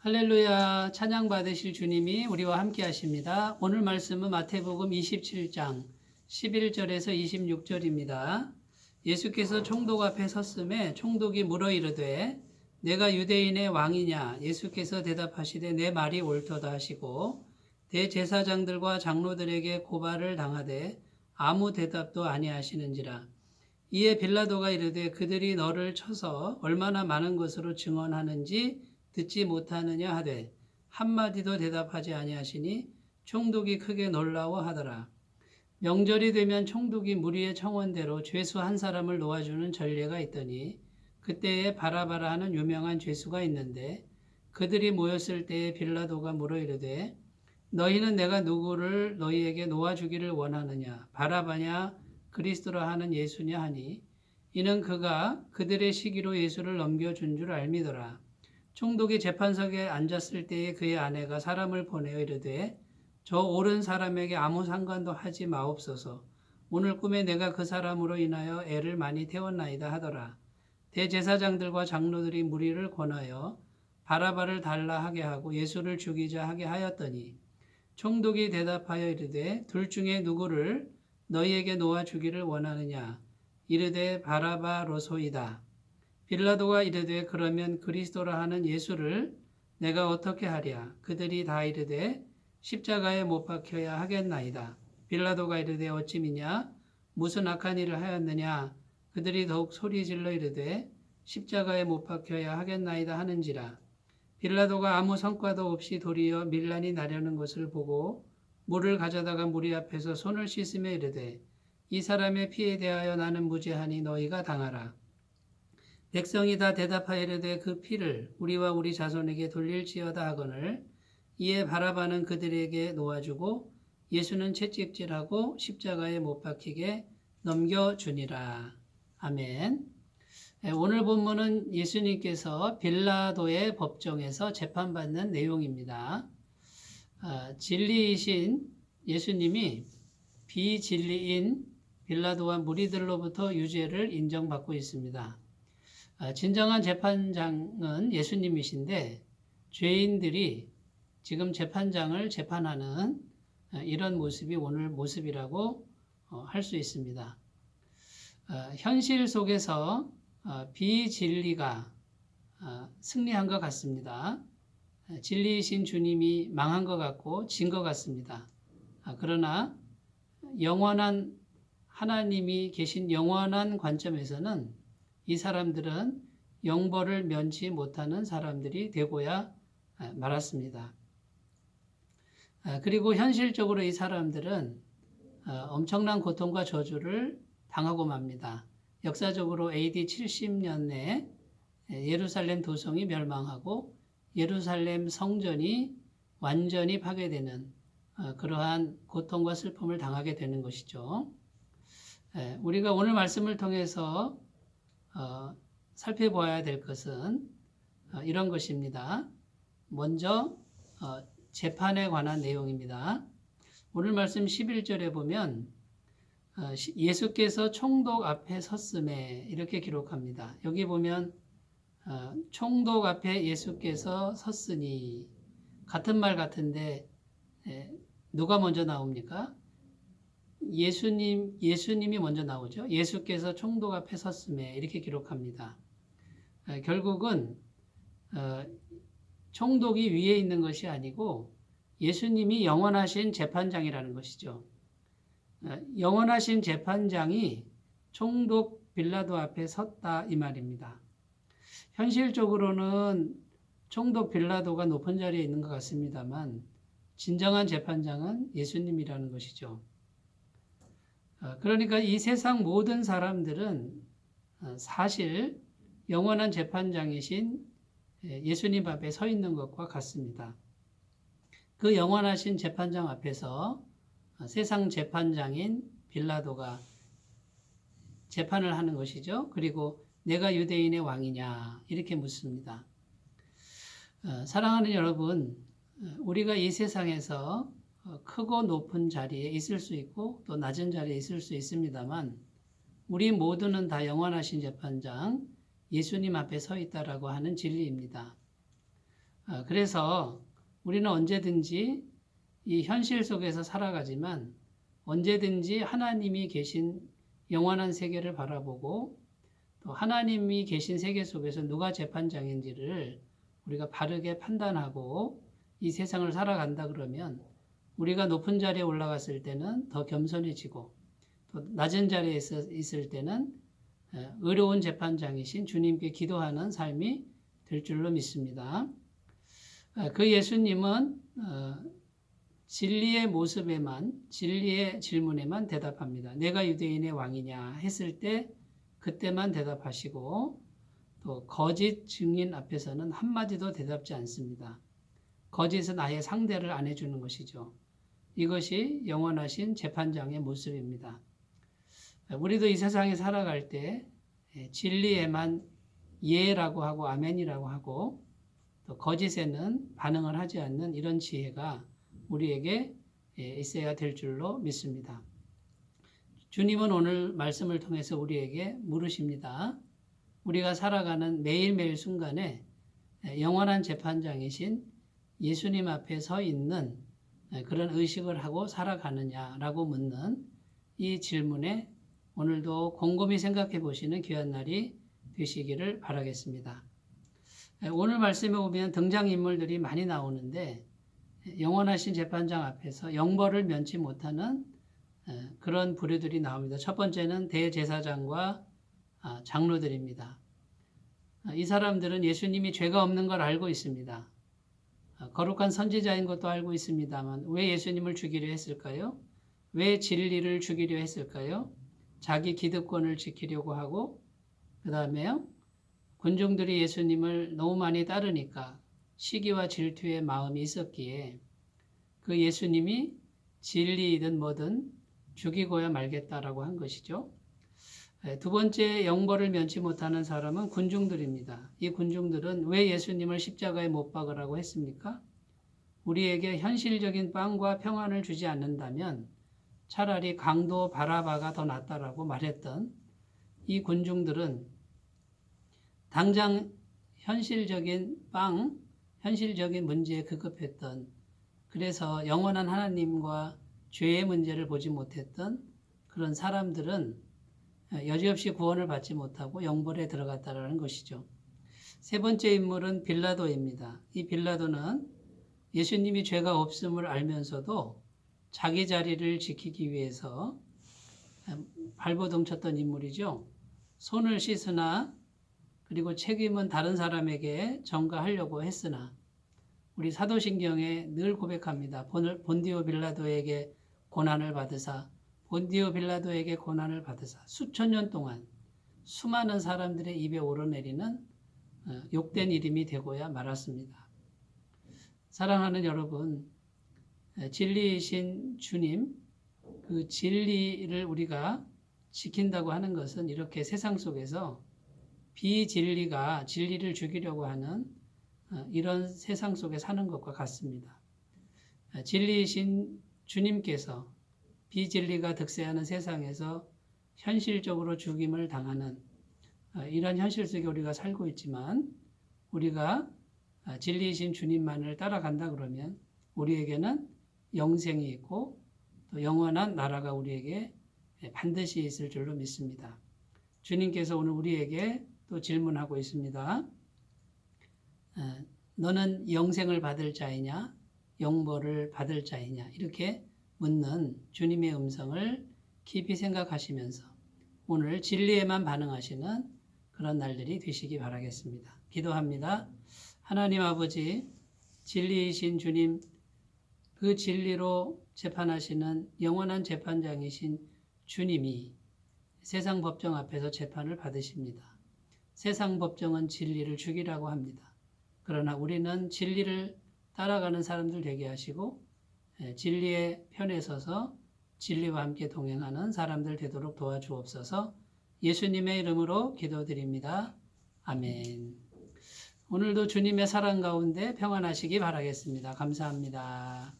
할렐루야, 찬양 받으실 주님이 우리와 함께 하십니다. 오늘 말씀은 마태복음 27장 11절에서 26절입니다. 예수께서 총독 앞에 섰음에 총독이 물어 이르되 내가 유대인의 왕이냐? 예수께서 대답하시되 내 말이 옳도다 하시고 대제사장들과 장로들에게 고발을 당하되 아무 대답도 아니하시는지라. 이에 빌라도가 이르되 그들이 너를 쳐서 얼마나 많은 것으로 증언하는지 듣지 못하느냐 하되 한마디도 대답하지 아니하시니 총독이 크게 놀라워하더라. 명절이 되면 총독이 무리의 청원대로 죄수 한 사람을 놓아주는 전례가 있더니 그때에 바라바라 하는 유명한 죄수가 있는데 그들이 모였을 때에 빌라도가 물어 이르되 너희는 내가 누구를 너희에게 놓아주기를 원하느냐? 바라바냐 그리스도라 하는 예수냐 하니 이는 그가 그들의 시기로 예수를 넘겨준 줄 알미더라. 총독이 재판석에 앉았을 때에 그의 아내가 사람을 보내어 이르되 저 옳은 사람에게 아무 상관도 하지 마옵소서. 오늘 꿈에 내가 그 사람으로 인하여 애를 많이 태웠나이다 하더라. 대제사장들과 장로들이 무리를 권하여 바라바를 달라 하게 하고 예수를 죽이자 하게 하였더니 총독이 대답하여 이르되 둘 중에 누구를 너희에게 놓아 주기를 원하느냐? 이르되 바라바로소이다. 빌라도가 이르되 그러면 그리스도라 하는 예수를 내가 어떻게 하랴? 그들이 다 이르되 십자가에 못 박혀야 하겠나이다. 빌라도가 이르되 어찌미냐? 무슨 악한 일을 하였느냐? 그들이 더욱 소리질러 이르되 십자가에 못 박혀야 하겠나이다 하는지라. 빌라도가 아무 성과도 없이 도리어 밀란이 나려는 것을 보고 물을 가져다가 무리 앞에서 손을 씻으며 이르되 이 사람의 피에 대하여 나는 무죄하니 너희가 당하라. 백성이 다 대답하여 이르되 그 피를 우리와 우리 자손에게 돌릴지어다 하거늘 이에 바라바는 그들에게 놓아주고 예수는 채찍질하고 십자가에 못 박히게 넘겨주니라. 아멘. 오늘 본문은 예수님께서 빌라도의 법정에서 재판받는 내용입니다. 진리이신 예수님이 비진리인 빌라도와 무리들로부터 유죄를 인정받고 있습니다. 진정한 재판장은 예수님이신데 죄인들이 지금 재판장을 재판하는 이런 모습이 오늘 모습이라고 할 수 있습니다. 현실 속에서 비진리가 승리한 것 같습니다. 진리이신 주님이 망한 것 같고 진 것 같습니다. 그러나 영원한 하나님이 계신 영원한 관점에서는 이 사람들은 영벌을 면치 못하는 사람들이 되고야 말았습니다. 그리고 현실적으로 이 사람들은 엄청난 고통과 저주를 당하고 맙니다. 역사적으로 AD 70년에 예루살렘 도성이 멸망하고 예루살렘 성전이 완전히 파괴되는 그러한 고통과 슬픔을 당하게 되는 것이죠. 우리가 오늘 말씀을 통해서 살펴보아야 될 것은 이런 것입니다. 먼저 재판에 관한 내용입니다. 오늘 말씀 11절에 보면 예수께서 총독 앞에 섰음에 이렇게 기록합니다. 여기 보면 총독 앞에 예수께서 섰으니 같은 말 같은데 누가 먼저 나옵니까? 예수님이 먼저 나오죠. 예수께서 총독 앞에 섰음에 이렇게 기록합니다. 결국은 총독이 위에 있는 것이 아니고 예수님이 영원하신 재판장이라는 것이죠. 영원하신 재판장이 총독 빌라도 앞에 섰다 이 말입니다. 현실적으로는 총독 빌라도가 높은 자리에 있는 것 같습니다만 진정한 재판장은 예수님이라는 것이죠. 그러니까 이 세상 모든 사람들은 사실 영원한 재판장이신 예수님 앞에 서 있는 것과 같습니다. 그 영원하신 재판장 앞에서 세상 재판장인 빌라도가 재판을 하는 것이죠. 그리고 내가 유대인의 왕이냐 이렇게 묻습니다. 사랑하는 여러분, 우리가 이 세상에서 크고 높은 자리에 있을 수 있고 또 낮은 자리에 있을 수 있습니다만 우리 모두는 다 영원하신 재판장 예수님 앞에 서 있다라고 하는 진리입니다. 그래서 우리는 언제든지 이 현실 속에서 살아가지만 언제든지 하나님이 계신 영원한 세계를 바라보고 또 하나님이 계신 세계 속에서 누가 재판장인지를 우리가 바르게 판단하고 이 세상을 살아간다 그러면 우리가 높은 자리에 올라갔을 때는 더 겸손해지고 또 낮은 자리에 있을 때는 의로운 재판장이신 주님께 기도하는 삶이 될 줄로 믿습니다. 그 예수님은 진리의 모습에만, 진리의 질문에만 대답합니다. 내가 유대인의 왕이냐 했을 때 그때만 대답하시고 또 거짓 증인 앞에서는 한마디도 대답지 않습니다. 거짓은 아예 상대를 안 해주는 것이죠. 이것이 영원하신 재판장의 모습입니다. 우리도 이 세상에 살아갈 때 진리에만 예라고 하고 아멘이라고 하고 또 거짓에는 반응을 하지 않는 이런 지혜가 우리에게 있어야 될 줄로 믿습니다. 주님은 오늘 말씀을 통해서 우리에게 물으십니다. 우리가 살아가는 매일매일 순간에 영원한 재판장이신 예수님 앞에 서 있는 그런 의식을 하고 살아가느냐라고 묻는 이 질문에 오늘도 곰곰이 생각해 보시는 귀한 날이 되시기를 바라겠습니다. 오늘 말씀에 보면 등장인물들이 많이 나오는데 영원하신 재판장 앞에서 영벌을 면치 못하는 그런 부류들이 나옵니다. 첫 번째는 대제사장과 장로들입니다. 이 사람들은 예수님이 죄가 없는 걸 알고 있습니다. 거룩한 선지자인 것도 알고 있습니다만 왜 예수님을 죽이려 했을까요? 왜 진리를 죽이려 했을까요? 자기 기득권을 지키려고 하고 그 다음에요. 군중들이 예수님을 너무 많이 따르니까 시기와 질투의 마음이 있었기에 그 예수님이 진리이든 뭐든 죽이고야 말겠다라고 한 것이죠. 두 번째 영벌을 면치 못하는 사람은 군중들입니다. 이 군중들은 왜 예수님을 십자가에 못 박으라고 했습니까? 우리에게 현실적인 빵과 평안을 주지 않는다면 차라리 강도 바라바가 더 낫다라고 말했던 이 군중들은 당장 현실적인 빵, 현실적인 문제에 급급했던 그래서 영원한 하나님과 죄의 문제를 보지 못했던 그런 사람들은 여지없이 구원을 받지 못하고 영벌에 들어갔다라는 것이죠. 세 번째 인물은 빌라도입니다. 이 빌라도는 예수님이 죄가 없음을 알면서도 자기 자리를 지키기 위해서 발버둥 쳤던 인물이죠. 손을 씻으나 그리고 책임은 다른 사람에게 전가하려고 했으나 우리 사도신경에 늘 고백합니다. 본디오 빌라도에게 고난을 받으사 본디오 빌라도에게 고난을 받으사 수천 년 동안 수많은 사람들의 입에 오르내리는 욕된 이름이 되고야 말았습니다. 사랑하는 여러분, 진리이신 주님, 그 진리를 우리가 지킨다고 하는 것은 이렇게 세상 속에서 비진리가 진리를 죽이려고 하는 이런 세상 속에 사는 것과 같습니다. 진리이신 주님께서 비진리가 득세하는 세상에서 현실적으로 죽임을 당하는 이런 현실 속에 우리가 살고 있지만 우리가 진리이신 주님만을 따라간다 그러면 우리에게는 영생이 있고 또 영원한 나라가 우리에게 반드시 있을 줄로 믿습니다. 주님께서 오늘 우리에게 또 질문하고 있습니다. 너는 영생을 받을 자이냐 영벌을 받을 자이냐 이렇게 묻는 주님의 음성을 깊이 생각하시면서 오늘 진리에만 반응하시는 그런 날들이 되시기 바라겠습니다. 기도합니다. 하나님 아버지, 진리이신 주님, 그 진리로 재판하시는 영원한 재판장이신 주님이 세상 법정 앞에서 재판을 받으십니다. 세상 법정은 진리를 죽이라고 합니다. 그러나 우리는 진리를 따라가는 사람들 되게 하시고 진리의 편에 서서 진리와 함께 동행하는 사람들 되도록 도와주옵소서. 예수님의 이름으로 기도드립니다. 아멘. 오늘도 주님의 사랑 가운데 평안하시기 바라겠습니다. 감사합니다.